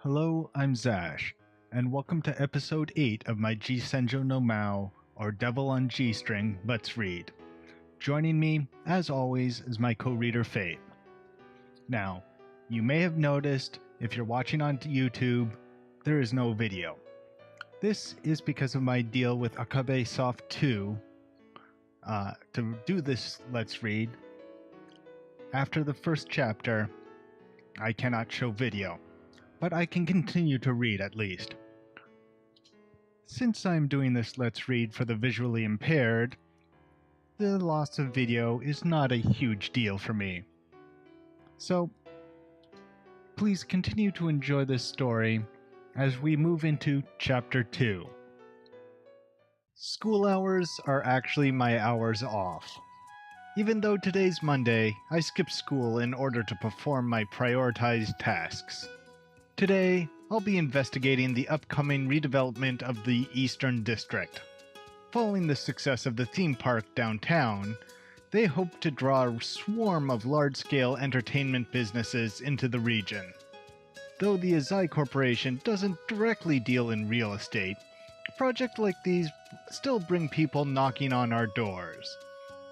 Hello, I'm Zash, and welcome to episode 8 of my G-Senjou no Maou, or Devil on G-String, Let's Read. Joining me, as always, is my co-reader Fate. Now, you may have noticed, if you're watching on YouTube, there is no video. This is because of my deal with Akabe Soft 2 to do this Let's Read. After the first chapter, I cannot show video, but I can continue to read at least. Since I'm doing this Let's Read for the visually impaired, the loss of video is not a huge deal for me. So, please continue to enjoy this story as we move into Chapter 2. School hours are actually my hours off. Even though today's Monday, I skipped school in order to perform my prioritized tasks. Today, I'll be investigating the upcoming redevelopment of the Eastern District. Following the success of the theme park downtown, they hope to draw a swarm of large-scale entertainment businesses into the region. Though the Azai Corporation doesn't directly deal in real estate, projects like these still bring people knocking on our doors.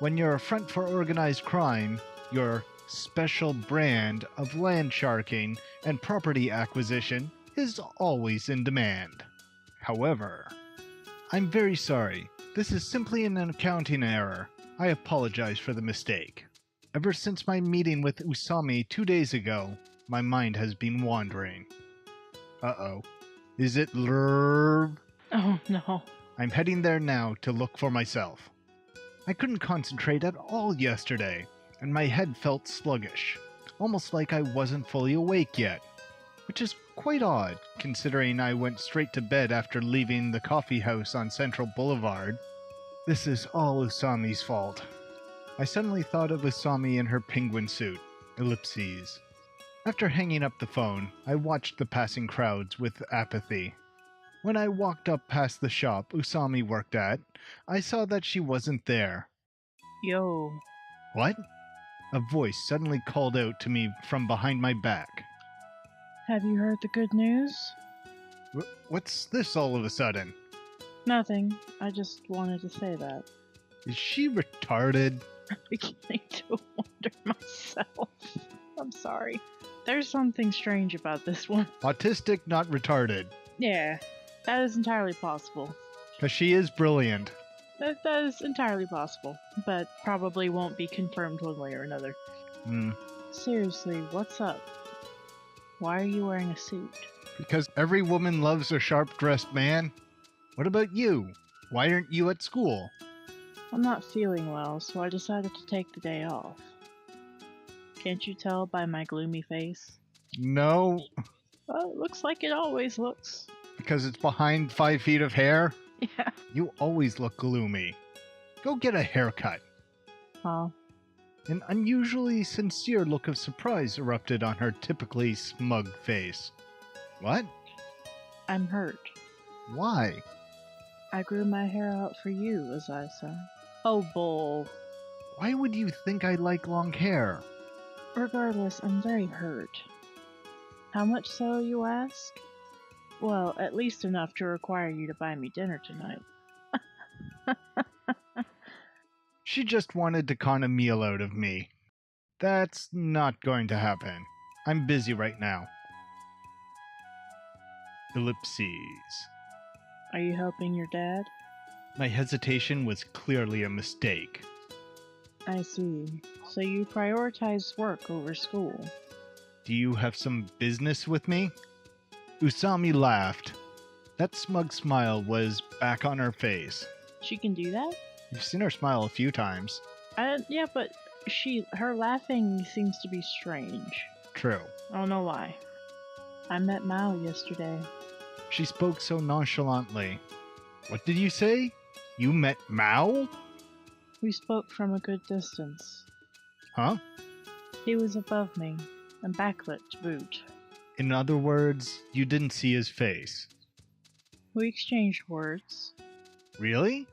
When you're a front for organized crime, your special brand of land sharking and property acquisition is always in demand. However, I'm very sorry. This is simply an accounting error. I apologize for the mistake. Ever since my meeting with Usami 2 days ago, my mind has been wandering. Uh-oh. Is it Lurv? Oh no. I'm heading there now to look for myself. I couldn't concentrate at all yesterday, and my head felt sluggish, almost like I wasn't fully awake yet, which is quite odd considering I went straight to bed after leaving the coffee house on Central Boulevard. This is all Usami's fault. I suddenly thought of Usami in her penguin suit, ellipses. After hanging up the phone, I watched the passing crowds with apathy. When I walked up past the shop Usami worked at, I saw that she wasn't there. Yo. What? A voice suddenly called out to me from behind my back. Have you heard the good news? What's this all of a sudden? Nothing. I just wanted to say that. Is she retarded? I'm beginning to wonder myself. I'm sorry. There's something strange about this one. Autistic, not retarded. Yeah, that is entirely possible. 'Cause she is brilliant. That is entirely possible, but probably won't be confirmed one way or another. Seriously, what's up? Why are you wearing a suit? Because every woman loves a sharp-dressed man. What about you? Why aren't you at school? I'm not feeling well, so I decided to take the day off. Can't you tell by my gloomy face? No, Well, it looks like it always looks. because it's behind 5 feet of hair. Yeah. You always look gloomy. Go get a haircut. Huh? An unusually sincere look of surprise erupted on her typically smug face. What? I'm hurt. Why? I grew my hair out for you, as I said. Oh, bull. Why would you think I like long hair? Regardless, I'm very hurt. How much so, you ask? Well, at least enough to require you to buy me dinner tonight. She just wanted to con a meal out of me. That's not going to happen. I'm busy right now. Ellipses. Are you helping your dad? My hesitation was clearly a mistake. I see. So you prioritize work over school. Do you have some business with me? Usami laughed. That smug smile was back on her face. She can do that? You've seen her smile a few times. Yeah, but her laughing seems to be strange. True. I don't know why. I met Maou yesterday. She spoke so nonchalantly. What did you say? You met Maou? We spoke from a good distance. Huh? He was above me, and backlit to boot. In other words, you didn't see his face. We exchanged words. Really?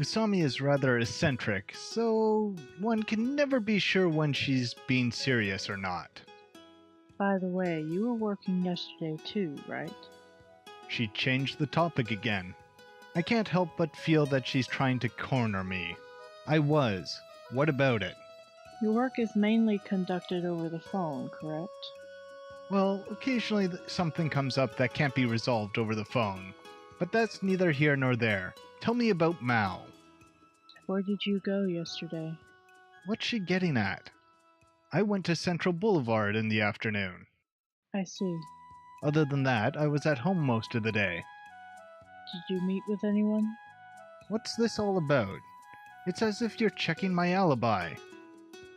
Usami is rather eccentric, so one can never be sure when she's being serious or not. By the way, you were working yesterday too, right? She changed the topic again. I can't help but feel that she's trying to corner me. I was. What about it? Your work is mainly conducted over the phone, correct? Well, occasionally something comes up that can't be resolved over the phone. But that's neither here nor there. Tell me about Maou. Where did you go yesterday? What's she getting at? I went to Central Boulevard in the afternoon. I see. Other than that, I was at home most of the day. Did you meet with anyone? What's this all about? It's as if you're checking my alibi.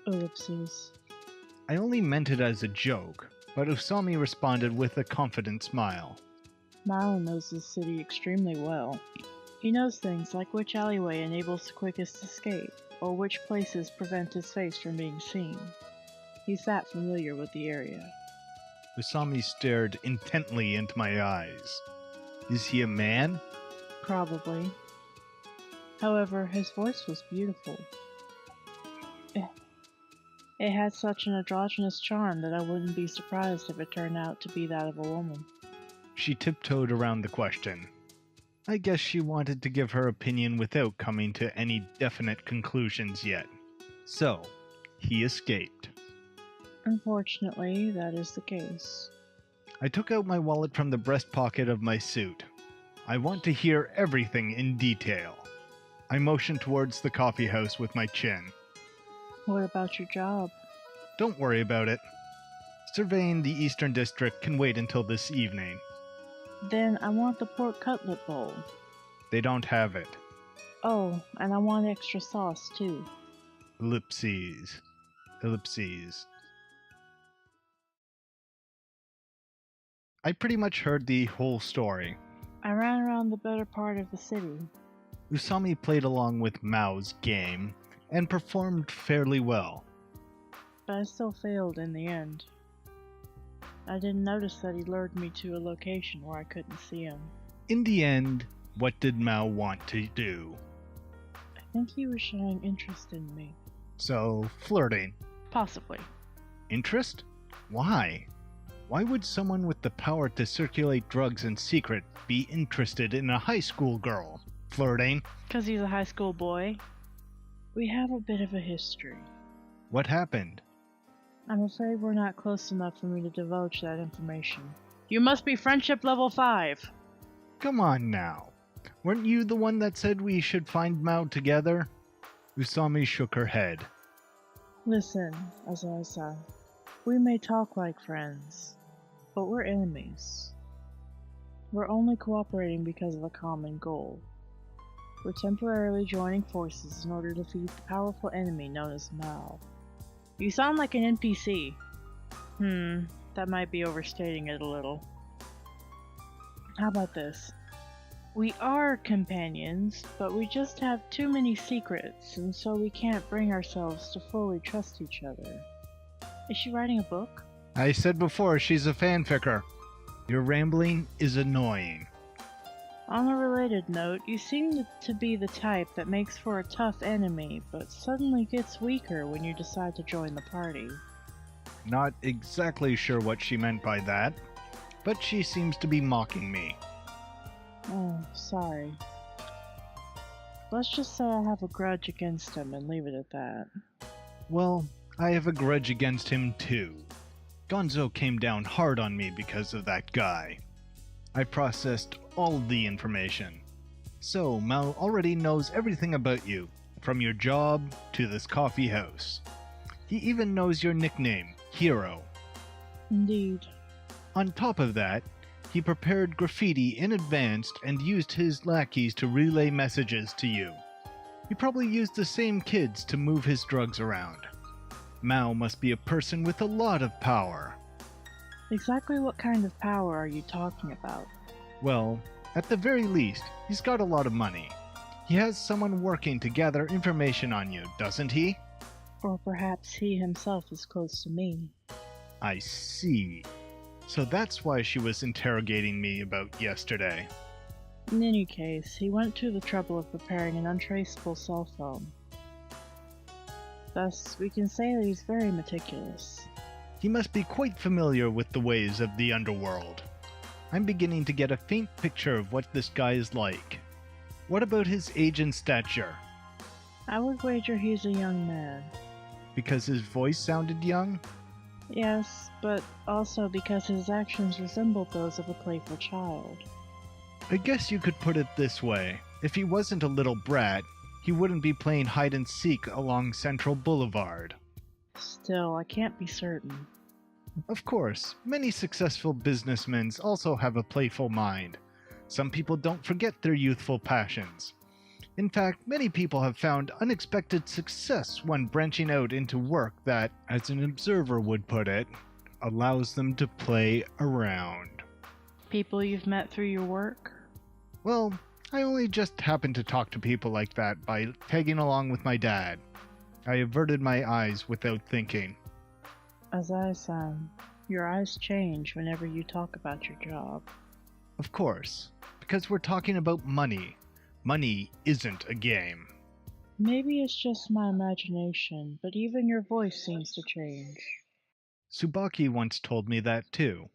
Ellipses. I only meant it as a joke, but Usami responded with a confident smile. Maou knows this city extremely well. He knows things like which alleyway enables the quickest escape, or which places prevent his face from being seen. He's that familiar with the area. Usami stared intently into my eyes. Is he a man? Probably. However, his voice was beautiful. It had such an androgynous charm that I wouldn't be surprised if it turned out to be that of a woman. She tiptoed around the question. I guess she wanted to give her opinion without coming to any definite conclusions yet. So, he escaped. Unfortunately, that is the case. I took out my wallet from the breast pocket of my suit. I want to hear everything in detail. I motioned towards the coffee house with my chin. What about your job? Don't worry about it. Surveying the Eastern District can wait until this evening. Then I want the pork cutlet bowl. They don't have it. Oh, and I want extra sauce too. Ellipses. Ellipses. I pretty much heard the whole story. I ran around the better part of the city. Usami played along with Mao's game and performed fairly well. But I still failed in the end. I didn't notice that he lured me to a location where I couldn't see him. In the end, what did Maou want to do? I think he was showing interest in me. So, flirting. Possibly. Interest? Why? Why would someone with the power to circulate drugs in secret be interested in a high school girl? Flirting? 'Cause he's a high school boy. We have a bit of a history. What happened? I'm afraid we're not close enough for me to divulge that information. You must be friendship level 5. Come on now. Weren't you the one that said we should find Maou together? Usami shook her head. Listen, Azaisa. We may talk like friends, but we're enemies. We're only cooperating because of a common goal. We're temporarily joining forces in order to defeat the powerful enemy known as Maou. You sound like an NPC. That might be overstating it a little. How about this? We are companions, but we just have too many secrets, and so we can't bring ourselves to fully trust each other. Is she writing a book? I said before, she's a fanficker. Your rambling is annoying. On a related note, you seem to be the type that makes for a tough enemy, but suddenly gets weaker when you decide to join the party. Not exactly sure what she meant by that, but she seems to be mocking me. Oh, sorry. Let's just say I have a grudge against him and leave it at that. Well, I have a grudge against him too. Gonzo came down hard on me because of that guy. I processed all the information. So, Maou already knows everything about you, from your job to this coffee house. He even knows your nickname, Hero. Indeed. On top of that, he prepared graffiti in advance and used his lackeys to relay messages to you. He probably used the same kids to move his drugs around. Maou must be a person with a lot of power. Exactly what kind of power are you talking about? Well, at the very least, he's got a lot of money. He has someone working to gather information on you, doesn't he? Or perhaps he himself is close to me. I see. So that's why she was interrogating me about yesterday. In any case, he went to the trouble of preparing an untraceable cell phone. Thus, we can say that he's very meticulous. He must be quite familiar with the ways of the underworld. I'm beginning to get a faint picture of what this guy is like. What about his age and stature? I would wager he's a young man. Because his voice sounded young? Yes, but also because his actions resembled those of a playful child. I guess you could put it this way. If he wasn't a little brat, he wouldn't be playing hide and seek along Central Boulevard. Still, I can't be certain. Of course, many successful businessmen also have a playful mind. Some people don't forget their youthful passions. In fact, many people have found unexpected success when branching out into work that, as an observer would put it, allows them to play around. People you've met through your work? Well, I only just happen to talk to people like that by tagging along with my dad. I averted my eyes without thinking. Azai-san, your eyes change whenever you talk about your job. Of course, because we're talking about money. Money isn't a game. Maybe it's just my imagination, but even your voice seems to change. Tsubaki once told me that too.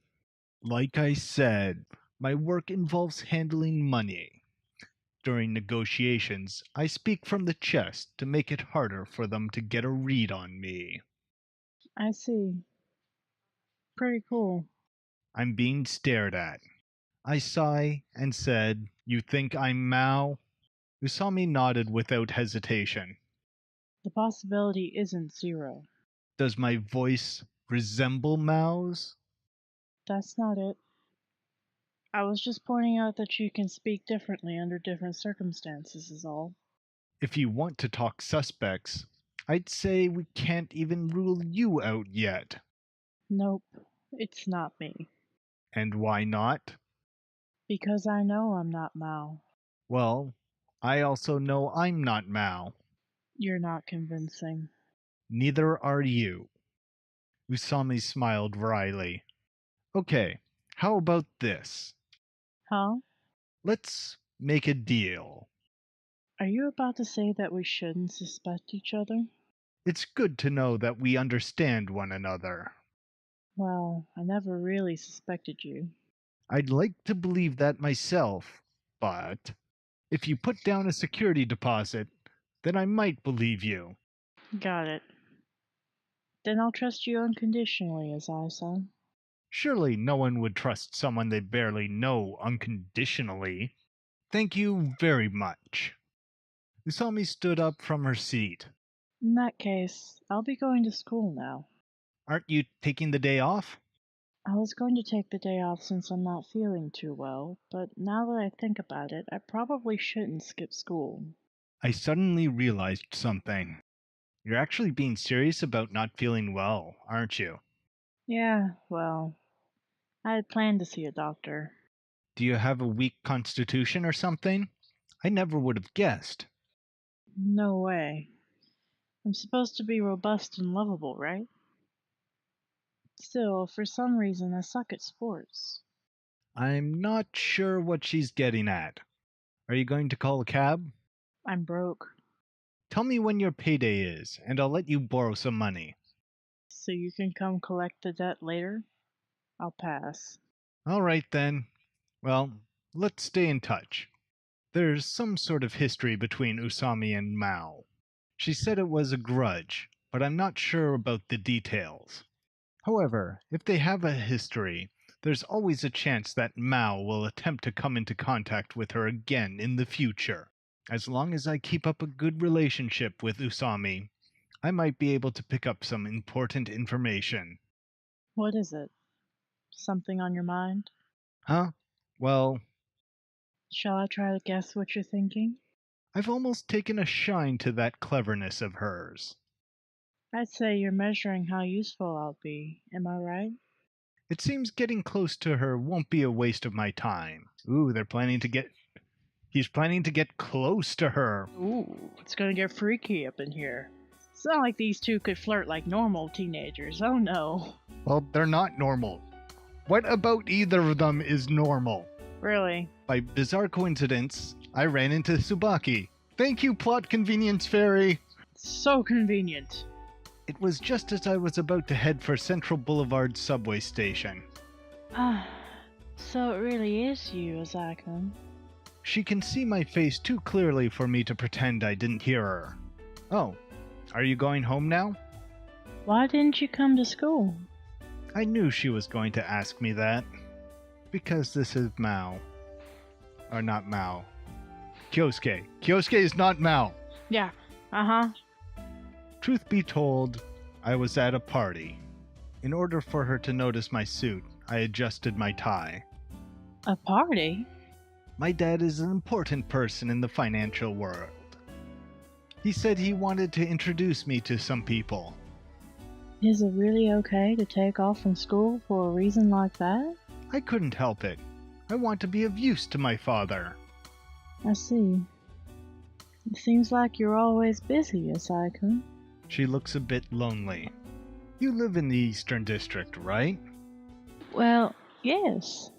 Like I said, my work involves handling money. During negotiations, I speak from the chest to make it harder for them to get a read on me. I see. Pretty cool. I'm being stared at. I sigh and said, "You think I'm Maou?" Usami nodded without hesitation. The possibility isn't zero. Does my voice resemble Mao's? That's not it. I was just pointing out that you can speak differently under different circumstances is all. If you want to talk suspects, I'd say we can't even rule you out yet. Nope, it's not me. And why not? Because I know I'm not Maou. Well, I also know I'm not Maou. You're not convincing. Neither are you. Usami smiled wryly. Okay, how about this? Huh? Let's make a deal. Are you about to say that we shouldn't suspect each other? It's good to know that we understand one another. Well, I never really suspected you. I'd like to believe that myself, but if you put down a security deposit, then I might believe you. Got it. Then I'll trust you unconditionally, Azai-san. Surely no one would trust someone they barely know unconditionally. Thank you very much. Usami stood up from her seat. In that case, I'll be going to school now. Aren't you taking the day off? I was going to take the day off since I'm not feeling too well, but now that I think about it, I probably shouldn't skip school. I suddenly realized something. You're actually being serious about not feeling well, aren't you? Yeah, well, I had planned to see a doctor. Do you have a weak constitution or something? I never would have guessed. No way. I'm supposed to be robust and lovable, right? Still, for some reason, I suck at sports. I'm not sure what she's getting at. Are you going to call a cab? I'm broke. Tell me when your payday is, and I'll let you borrow some money. So you can come collect the debt later? I'll pass. All right then. Well, let's stay in touch. There's some sort of history between Usami and Maou. She said it was a grudge, but I'm not sure about the details. However, if they have a history, there's always a chance that Maou will attempt to come into contact with her again in the future. As long as I keep up a good relationship with Usami, I might be able to pick up some important information. What is it? Something on your mind? Huh? Well, Shall I try to guess what you're thinking? I've almost taken a shine to that cleverness of hers. I'd say you're measuring how useful I'll be. Am I right? It seems getting close to her won't be a waste of my time. Ooh, he's planning to get close to her. Ooh, it's gonna get freaky up in here. It's not like these two could flirt like normal teenagers. Oh no. Well, they're not normal. What about either of them is normal? Really? By bizarre coincidence, I ran into Tsubaki. Thank you, plot convenience fairy. So convenient. It was just as I was about to head for Central Boulevard subway station. Ah, so it really is you, Azakun. She can see my face too clearly for me to pretend I didn't hear her. Oh, are you going home now? Why didn't you come to school? I knew she was going to ask me that. Because this is Maou. Or not Maou. Kyosuke. Kyosuke is not Maou. Yeah, uh-huh. Truth be told, I was at a party. In order for her to notice my suit, I adjusted my tie. A party? My dad is an important person in the financial world. He said he wanted to introduce me to some people. Is it really okay to take off from school for a reason like that? I couldn't help it. I want to be of use to my father. I see. It seems like you're always busy, Asai-kun. She looks a bit lonely. You live in the Eastern District, right? Well, yes.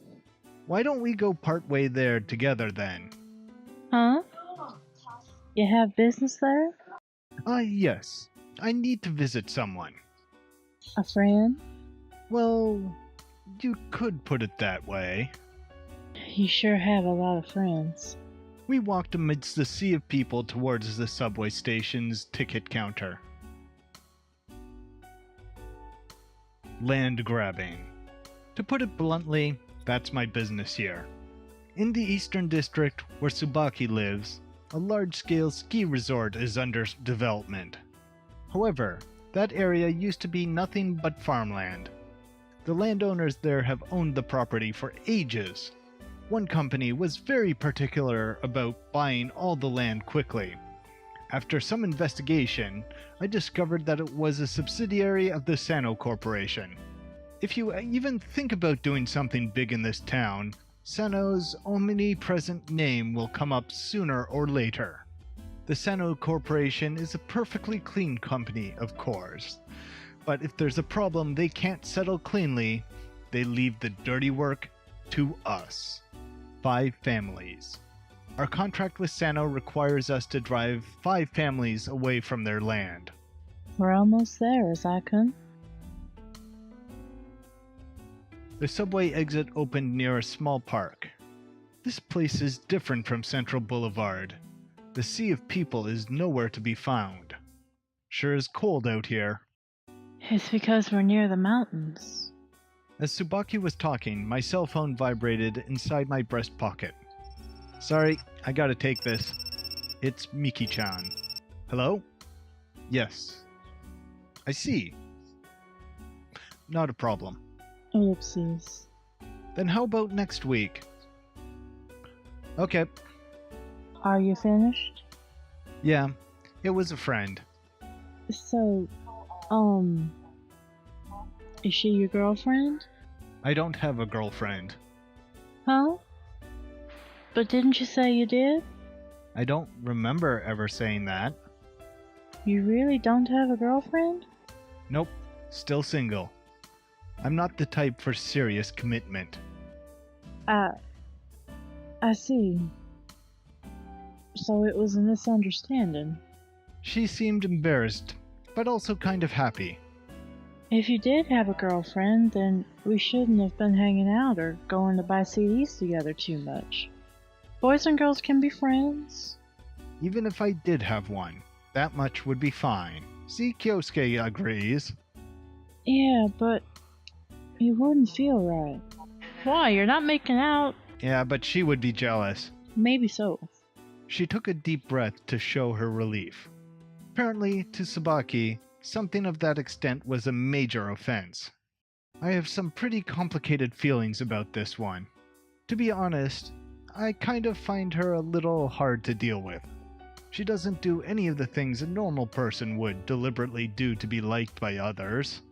Why don't we go partway there together then? Huh? You have business there? Yes. I need to visit someone. A friend? Well, you could put it that way. You sure have a lot of friends. We walked amidst the sea of people towards the subway station's ticket counter. Land grabbing. To put it bluntly, that's my business here. In the Eastern District, where Tsubaki lives, a large-scale ski resort is under development. However, that area used to be nothing but farmland. The landowners there have owned the property for ages. One company was very particular about buying all the land quickly. After some investigation, I discovered that it was a subsidiary of the Sano Corporation. If you even think about doing something big in this town, Sano's omnipresent name will come up sooner or later. The Sano Corporation is a perfectly clean company, of course. But if there's a problem they can't settle cleanly, they leave the dirty work to us. 5 families. Our contract with Sano requires us to drive 5 families away from their land. We're almost there, Asai-kun. The subway exit opened near a small park. This place is different from Central Boulevard. The sea of people is nowhere to be found. Sure is cold out here. It's because we're near the mountains. As Tsubaki was talking, my cell phone vibrated inside my breast pocket. Sorry, I gotta take this. It's Miki-chan. Hello? Yes. I see. Not a problem. Ellipses. Then how about next week? Okay. Are you finished? Yeah, it was a friend. So, is she your girlfriend? I don't have a girlfriend. Huh? But didn't you say you did? I don't remember ever saying that. You really don't have a girlfriend? Nope, still single. I'm not the type for serious commitment. I see. So it was a misunderstanding. She seemed embarrassed, but also kind of happy. If you did have a girlfriend, then we shouldn't have been hanging out or going to buy CDs together too much. Boys and girls can be friends. Even if I did have one, that much would be fine. See, Kyosuke agrees. Yeah, but it wouldn't feel right. Why? You're not making out. Yeah, but she would be jealous. Maybe so. She took a deep breath to show her relief. Apparently, to Tsubaki, something of that extent was a major offense. I have some pretty complicated feelings about this one. To be honest, I kind of find her a little hard to deal with. She doesn't do any of the things a normal person would deliberately do to be liked by others.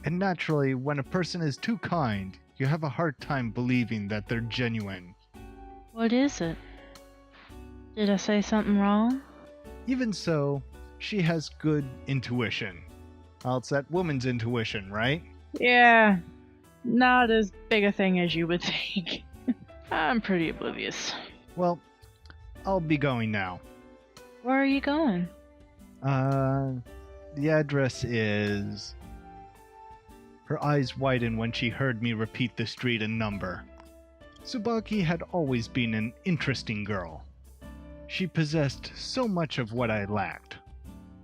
And naturally, when a person is too kind, you have a hard time believing that they're genuine. What is it? Did I say something wrong? Even so, she has good intuition. Well, it's that woman's intuition, right? Yeah, not as big a thing as you would think. I'm pretty oblivious. Well, I'll be going now. Where are you going? The address is... Her eyes widened when she heard me repeat the street and number. Tsubaki had always been an interesting girl. She possessed so much of what I lacked.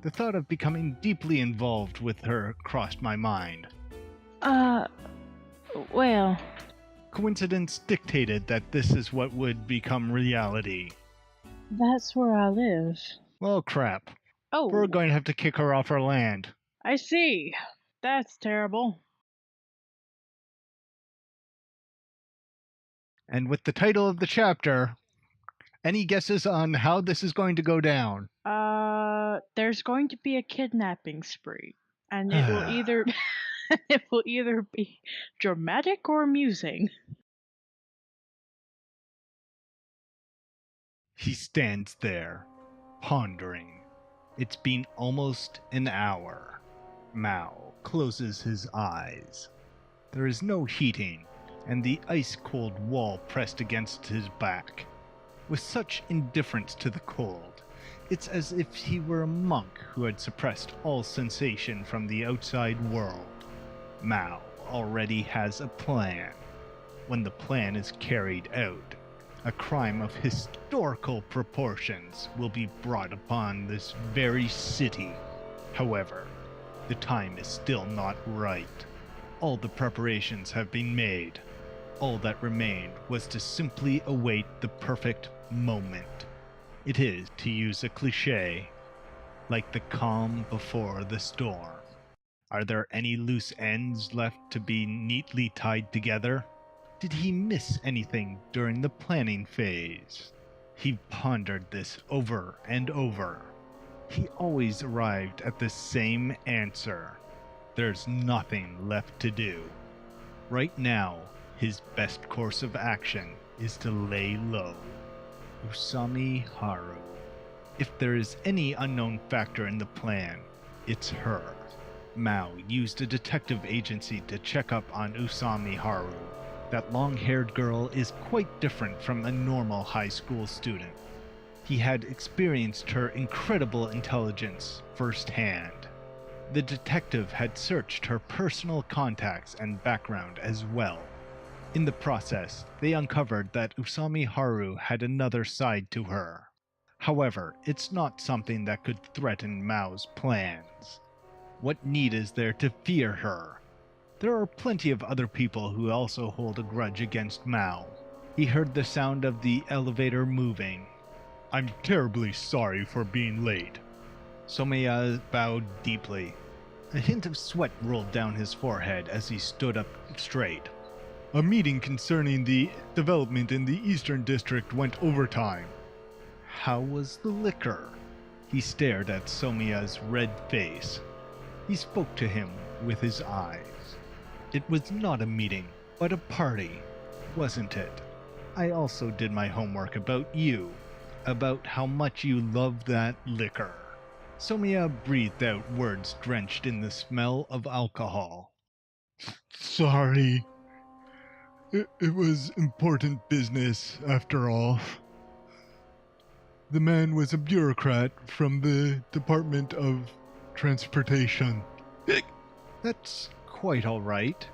The thought of becoming deeply involved with her crossed my mind. Well... Coincidence dictated that this is what would become reality. That's where I live. Well, crap. Oh, We're going to have to kick her off her land. I see. That's terrible. And with the title of the chapter, any guesses on how this is going to go down? There's going to be a kidnapping spree, and it will either be dramatic or amusing. He stands there, pondering. It's been almost an hour. Maou closes his eyes. There is no heating, and the ice-cold wall pressed against his back. With such indifference to the cold, it's as if he were a monk who had suppressed all sensation from the outside world. Maou already has a plan. When the plan is carried out, a crime of historical proportions will be brought upon this very city. However, the time is still not right. All the preparations have been made. All that remained was to simply await the perfect moment. It is, to use a cliché, like the calm before the storm. Are there any loose ends left to be neatly tied together? Did he miss anything during the planning phase? He pondered this over and over. He always arrived at the same answer. There's nothing left to do. Right now, his best course of action is to lay low. Usami Haru. If there is any unknown factor in the plan, it's her. Maou used a detective agency to check up on Usami Haru. That long-haired girl is quite different from a normal high school student. He had experienced her incredible intelligence firsthand. The detective had searched her personal contacts and background as well. In the process, they uncovered that Usami Haru had another side to her. However, it's not something that could threaten Mao's plans. What need is there to fear her? There are plenty of other people who also hold a grudge against Maou. He heard the sound of the elevator moving. I'm terribly sorry for being late. Somiya bowed deeply. A hint of sweat rolled down his forehead as he stood up straight. A meeting concerning the development in the Eastern District went overtime. How was the liquor? He stared at Somiya's red face. He spoke to him with his eyes. It was not a meeting, but a party, wasn't it? I also did my homework about you, about how much you love that liquor. Somiya breathed out words drenched in the smell of alcohol. Sorry. It was important business, after all. The man was a bureaucrat from the Department of Transportation. That's quite all right.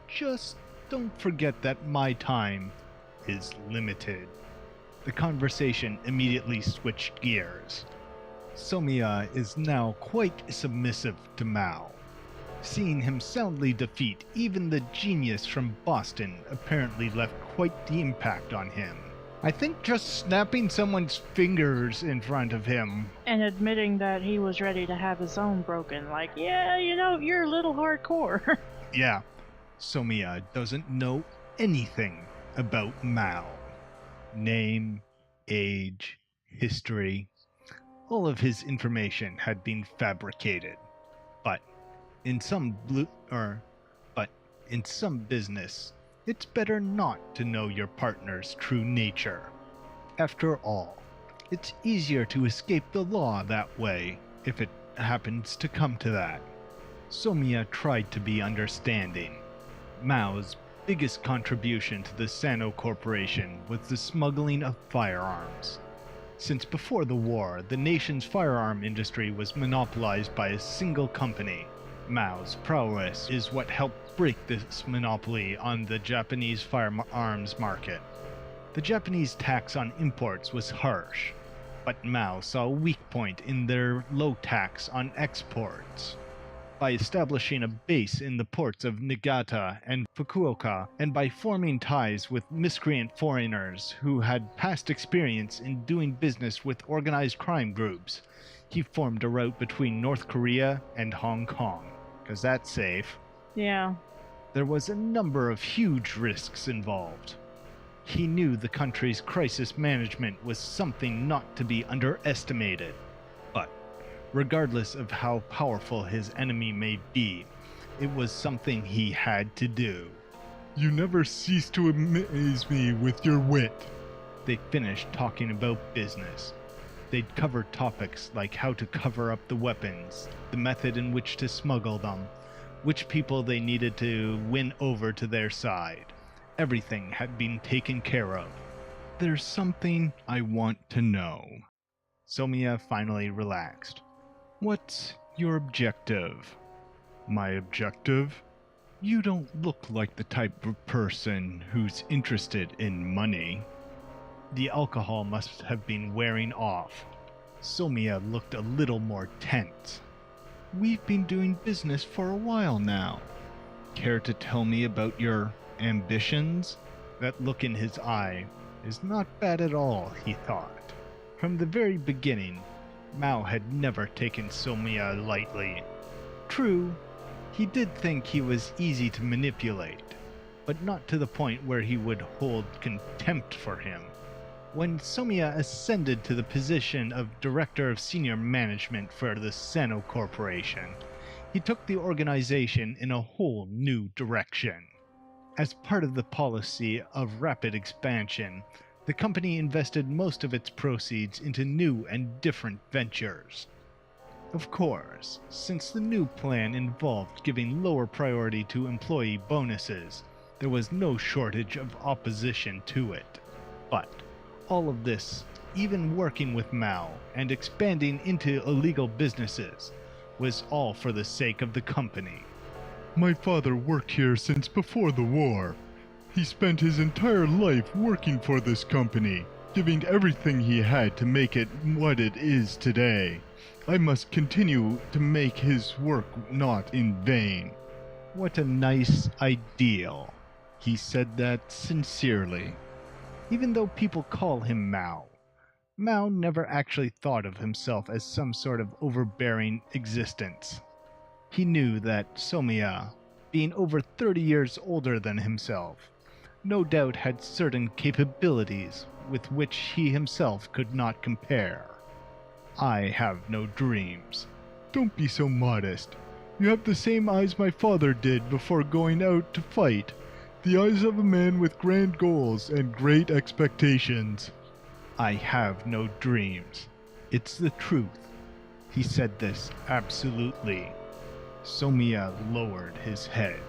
Just don't forget that my time is limited. The conversation immediately switched gears. Somiya is now quite submissive to Maou. Seeing him soundly defeat even the genius from Boston apparently left quite the impact on him. I think just snapping someone's fingers in front of him And admitting that he was ready to have his own broken, like, yeah, you're a little hardcore. Yeah, Somiya doesn't know anything about Maou. Name, age, history, all of his information had been fabricated. But in some business, it's better not to know your partner's true nature. After all, it's easier to escape the law that way, if it happens to come to that. Somiya tried to be understanding. Mao's biggest contribution to the Sano Corporation was the smuggling of firearms. Since before the war, the nation's firearm industry was monopolized by a single company. Mao's prowess is what helped break this monopoly on the Japanese firearms market. The Japanese tax on imports was harsh, but Mao saw a weak point in their low tax on exports. By establishing a base in the ports of Niigata and Fukuoka, and by forming ties with miscreant foreigners who had past experience in doing business with organized crime groups, he formed a route between North Korea and Hong Kong, because that's safe. Yeah. There was a number of huge risks involved. He knew the country's crisis management was something not to be underestimated. But, regardless of how powerful his enemy may be, it was something he had to do. You never cease to amaze me with your wit. They finished talking about business. They'd cover topics like how to cover up the weapons, the method in which to smuggle them, which people they needed to win over to their side. Everything had been taken care of. There's something I want to know. Somiya finally relaxed. What's your objective? My objective? You don't look like the type of person who's interested in money. The alcohol must have been wearing off. Somiya looked a little more tense. We've been doing business for a while now. Care to tell me about your ambitions? That look in his eye is not bad at all, he thought. From the very beginning, Mao had never taken Somiya lightly. True, he did think he was easy to manipulate, but not to the point where he would hold contempt for him. When Somiya ascended to the position of Director of Senior Management for the Seno Corporation, he took the organization in a whole new direction. As part of the policy of rapid expansion, the company invested most of its proceeds into new and different ventures. Of course, since the new plan involved giving lower priority to employee bonuses, there was no shortage of opposition to it. But all of this, even working with Mao and expanding into illegal businesses, was all for the sake of the company. My father worked here since before the war. He spent his entire life working for this company, giving everything he had to make it what it is today. I must continue to make his work not in vain. What a nice ideal. He said that sincerely. Even though people call him Mao, Mao never actually thought of himself as some sort of overbearing existence. He knew that Somiya, being over 30 years older than himself, no doubt had certain capabilities with which he himself could not compare. I have no dreams. Don't be so modest. You have the same eyes my father did before going out to fight. The eyes of a man with grand goals and great expectations. I have no dreams. It's the truth. He said this absolutely. Somiya lowered his head.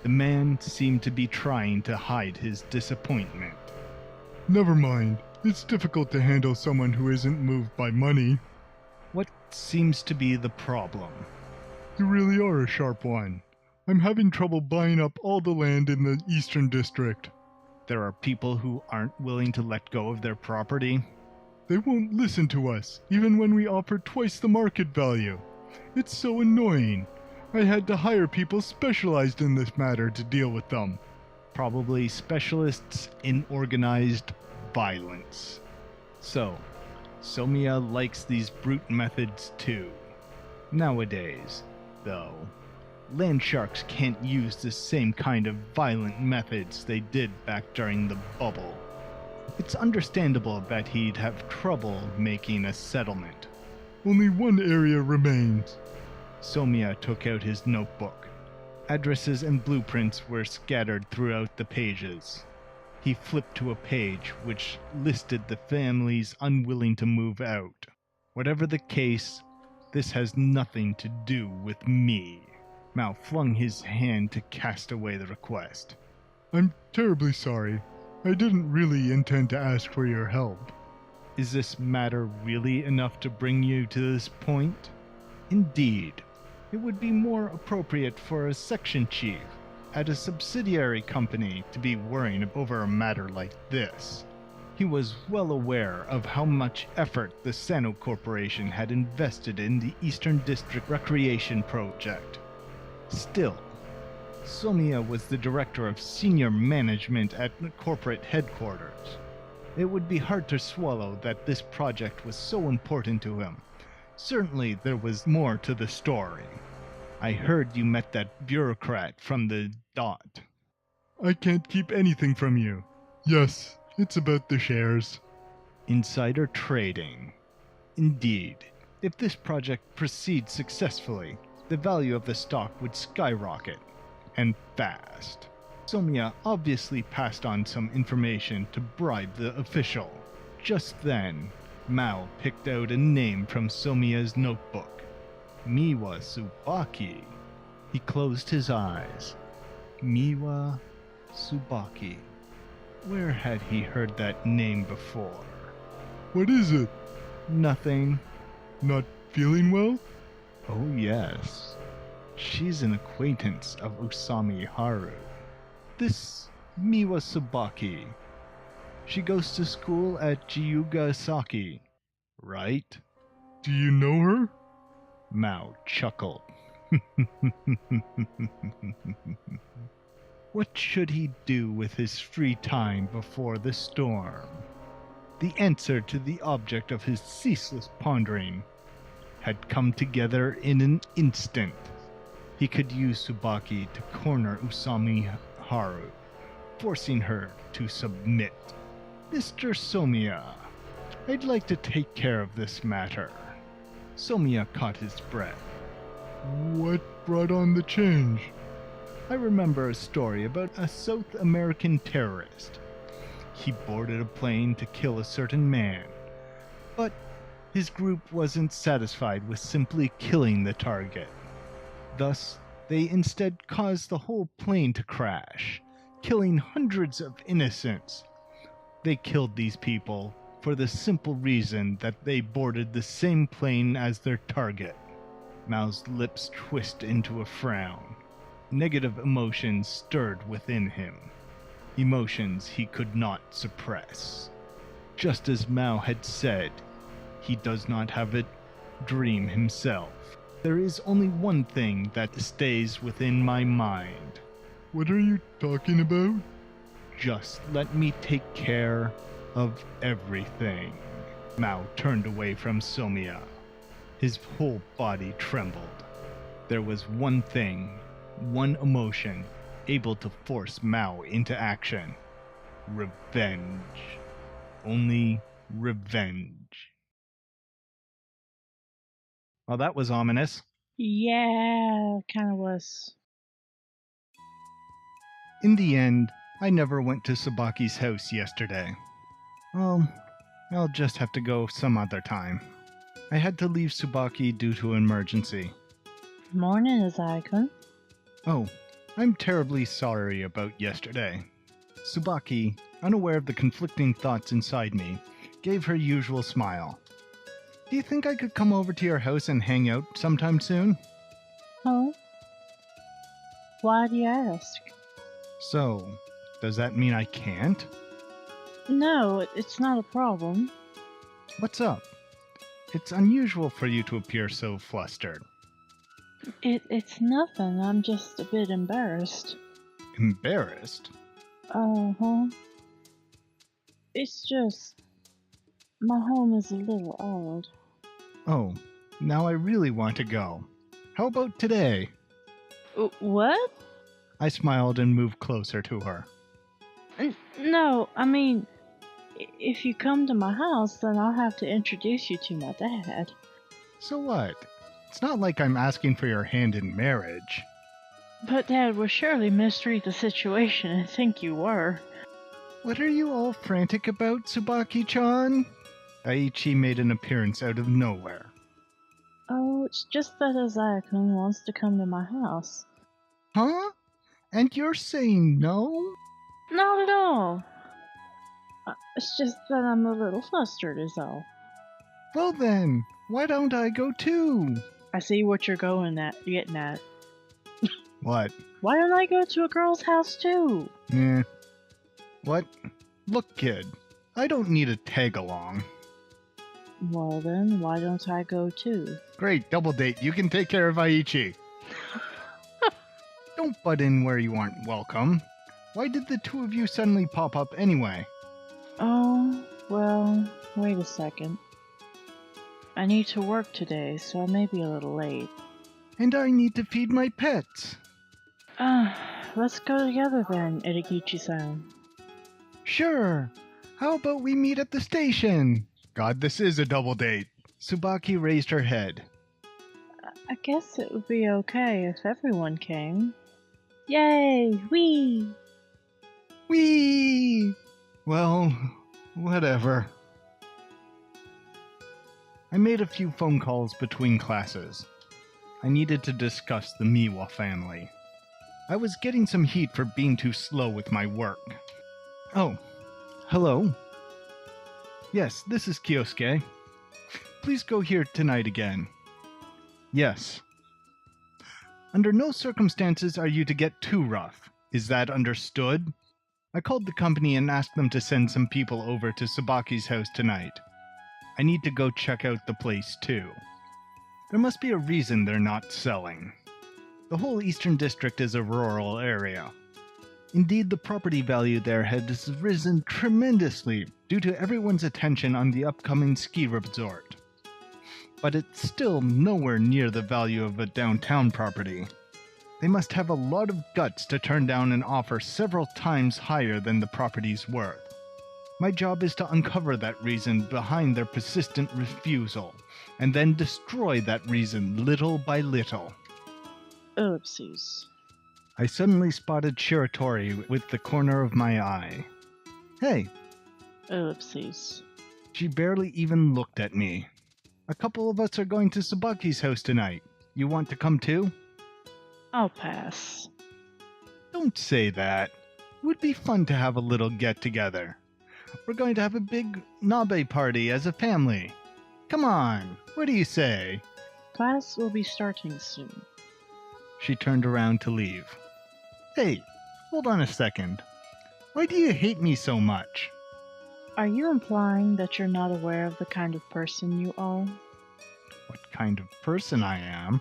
The man seemed to be trying to hide his disappointment. Never mind. It's difficult to handle someone who isn't moved by money. What seems to be the problem? You really are a sharp one. I'm having trouble buying up all the land in the Eastern District. There are people who aren't willing to let go of their property. They won't listen to us, even when we offer twice the market value. It's so annoying. I had to hire people specialized in this matter to deal with them. Probably specialists in organized violence. So, Somiya likes these brute methods too. Nowadays, though, land sharks can't use the same kind of violent methods they did back during the bubble. It's understandable that he'd have trouble making a settlement. Only one area remains. Somiya took out his notebook. Addresses and blueprints were scattered throughout the pages. He flipped to a page which listed the families unwilling to move out. Whatever the case, this has nothing to do with me. Mao flung his hand to cast away the request. I'm terribly sorry. I didn't really intend to ask for your help. Is this matter really enough to bring you to this point? Indeed, it would be more appropriate for a section chief at a subsidiary company to be worrying over a matter like this. He was well aware of how much effort the Sano Corporation had invested in the Eastern District Recreation Project. Still, Somiya was the director of senior management at corporate headquarters. It would be hard to swallow that this project was so important to him. Certainly there was more to the story. I heard you met that bureaucrat from the dot. I can't keep anything from you. Yes, it's about the shares. Insider trading. Indeed, if this project proceeds successfully, the value of the stock would skyrocket. And fast. Somiya obviously passed on some information to bribe the official. Just then, Maou picked out a name from Somiya's notebook. Miwa Tsubaki. He closed his eyes. Miwa Tsubaki. Where had he heard that name before? What is it? Nothing. Not feeling well? Oh yes. She's an acquaintance of Usami Haru. This Miwa Tsubaki. She goes to school at Gyugasaki, right? Do you know her? Maou chuckled. What should he do with his free time before the storm? The answer to the object of his ceaseless pondering had come together in an instant. He could use Tsubaki to corner Usami Haru, forcing her to submit. Mr. Somiya, I'd like to take care of this matter. Somiya caught his breath. What brought on the change? I remember a story about a South American terrorist. He boarded a plane to kill a certain man, but his group wasn't satisfied with simply killing the target. Thus, they instead caused the whole plane to crash, killing hundreds of innocents. They killed these people for the simple reason that they boarded the same plane as their target. Mao's lips twisted into a frown. Negative emotions stirred within him. Emotions he could not suppress. Just as Maou had said, he does not have a dream himself. There is only one thing that stays within my mind. What are you talking about? Just let me take care of everything. Maou turned away from Somiya. His whole body trembled. There was one thing, one emotion, able to force Maou into action. Revenge. Only revenge. Well, that was ominous. Yeah, kinda was. In the end, I never went to Tsubaki's house yesterday. Well, I'll just have to go some other time. I had to leave Tsubaki due to an emergency. Morning, Azai-kun. Oh, I'm terribly sorry about yesterday. Tsubaki, unaware of the conflicting thoughts inside me, gave her usual smile. Do you think I could come over to your house and hang out sometime soon? Oh? Why do you ask? So, does that mean I can't? No, it's not a problem. What's up? It's unusual for you to appear so flustered. It's nothing, I'm just a bit embarrassed. Embarrassed? Uh-huh. It's just... my home is a little odd. Oh, now I really want to go. How about today? What? I smiled and moved closer to her. No, I mean, if you come to my house, then I'll have to introduce you to my dad. So what? It's not like I'm asking for your hand in marriage. But Dad would surely misread the situation and think you were. What are you all frantic about, Tsubaki-chan? Aichi made an appearance out of nowhere. Oh, it's just that Azai-kun wants to come to my house. Huh? And you're saying no? Not at all. It's just that I'm a little flustered is all. Well then, why don't I go too? I see what you're getting at. What? Why don't I go to a girl's house too? What? Look, kid, I don't need a tag along. Well then, why don't I go too? Great, double date. You can take care of Aichi. Don't butt in where you aren't welcome. Why did the two of you suddenly pop up anyway? Oh, well, wait a second. I need to work today, so I may be a little late. And I need to feed my pets. Let's go together then, Edikichi-san. Sure. How about we meet at the station? God, this is a double date. Tsubaki raised her head. I guess it would be okay if everyone came. Yay! Whee! Whee! Well, whatever. I made a few phone calls between classes. I needed to discuss the Miwa family. I was getting some heat for being too slow with my work. Oh, hello? Yes, this is Kyosuke. Please go here tonight again. Yes. Under no circumstances are you to get too rough. Is that understood? I called the company and asked them to send some people over to Tsubaki's house tonight. I need to go check out the place too. There must be a reason they're not selling. The whole Eastern District is a rural area. Indeed, the property value there has risen tremendously due to everyone's attention on the upcoming ski resort. But it's still nowhere near the value of a downtown property. They must have a lot of guts to turn down an offer several times higher than the property's worth. My job is to uncover that reason behind their persistent refusal, and then destroy that reason little by little. Oopsies. I suddenly spotted Shiratori with the corner of my eye. Hey. Oopsies. She barely even looked at me. A couple of us are going to Tsubaki's house tonight. You want to come too? I'll pass. Don't say that. It would be fun to have a little get-together. We're going to have a big nabe party as a family. Come on, what do you say? Class will be starting soon. She turned around to leave. Hey, hold on a second. Why do you hate me so much? Are you implying that you're not aware of the kind of person you are? What kind of person I am?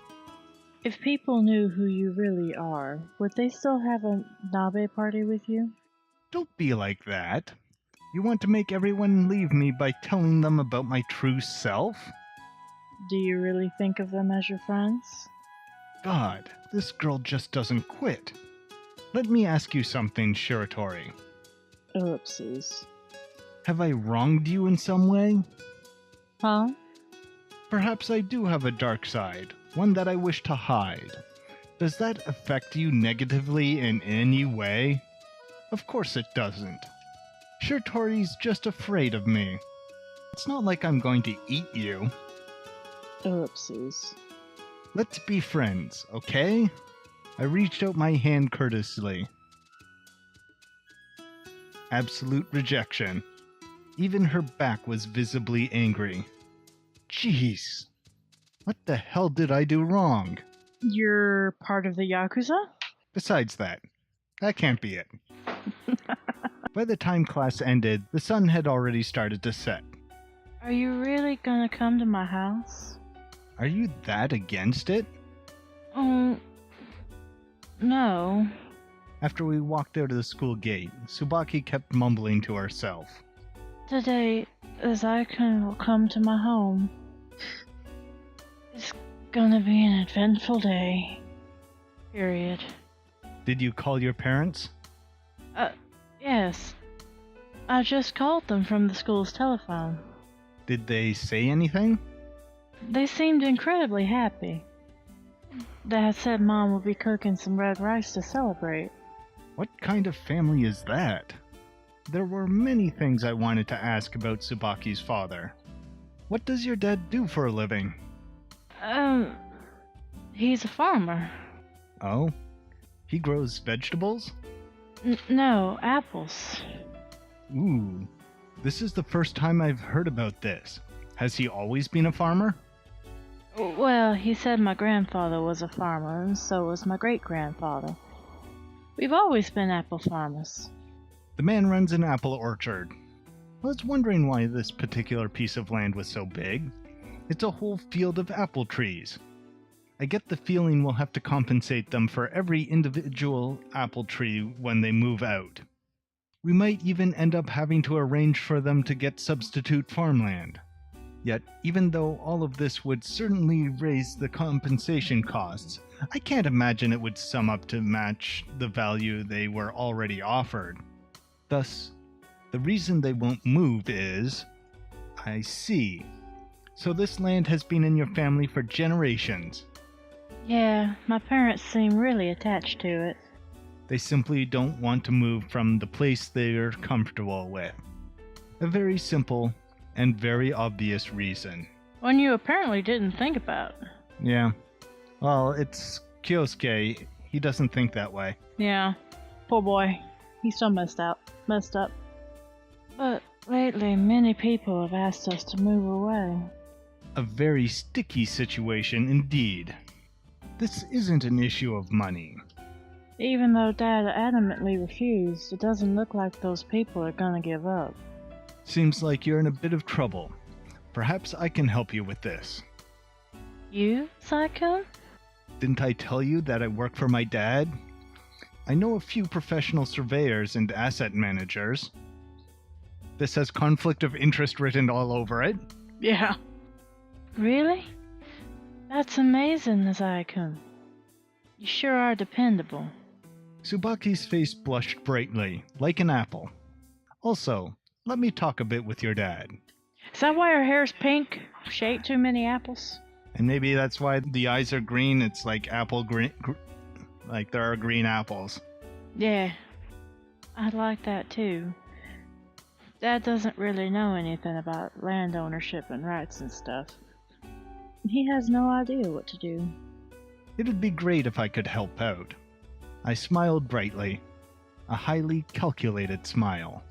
If people knew who you really are, would they still have a nabe party with you? Don't be like that. You want to make everyone leave me by telling them about my true self? Do you really think of them as your friends? God, this girl just doesn't quit. Let me ask you something, Shiratori. Oopsies. Have I wronged you in some way? Huh? Perhaps I do have a dark side, one that I wish to hide. Does that affect you negatively in any way? Of course it doesn't. Shiratori's just afraid of me. It's not like I'm going to eat you. Oopsies. Let's be friends, okay? I reached out my hand courteously. Absolute rejection. Even her back was visibly angry. Jeez. What the hell did I do wrong? You're part of the Yakuza? Besides that can't be it. By the time class ended, the sun had already started to set. Are you really gonna come to my house? Are you that against it? Oh, no. After we walked out of the school gate, Tsubaki kept mumbling to herself. Today, as I can come to my home, it's gonna be an eventful day. Period. Did you call your parents? Yes. I just called them from the school's telephone. Did they say anything? They seemed incredibly happy. Dad said Mom would be cooking some red rice to celebrate. What kind of family is that? There were many things I wanted to ask about Tsubaki's father. What does your dad do for a living? He's a farmer. Oh? He grows vegetables? No, apples. Ooh. This is the first time I've heard about this. Has he always been a farmer? Well, he said my grandfather was a farmer, and so was my great-grandfather. We've always been apple farmers. The man runs an apple orchard. I was wondering why this particular piece of land was so big. It's a whole field of apple trees. I get the feeling we'll have to compensate them for every individual apple tree when they move out. We might even end up having to arrange for them to get substitute farmland. Yet, even though all of this would certainly raise the compensation costs, I can't imagine it would sum up to match the value they were already offered. Thus, the reason they won't move is... I see. So this land has been in your family for generations. Yeah, my parents seem really attached to it. They simply don't want to move from the place they're comfortable with. A very simple and very obvious reason. One you apparently didn't think about. Yeah. Well, it's Kyosuke. He doesn't think that way. Yeah. Poor boy. He's so messed up. But lately, many people have asked us to move away. A very sticky situation indeed. This isn't an issue of money. Even though Dad adamantly refused, it doesn't look like those people are gonna give up. Seems like you're in a bit of trouble. Perhaps I can help you with this. You, Saikun? Didn't I tell you that I work for my dad? I know a few professional surveyors and asset managers. This has conflict of interest written all over it. Yeah. Really? That's amazing, Saikun. You sure are dependable. Tsubaki's face blushed brightly, like an apple. Also, let me talk a bit with your dad. Is that why her hair's pink? She ate too many apples? And maybe that's why the eyes are green. It's like apple green, like there are green apples. Yeah, I'd like that too. Dad doesn't really know anything about land ownership and rights and stuff. He has no idea what to do. It'd be great if I could help out. I smiled brightly, a highly calculated smile.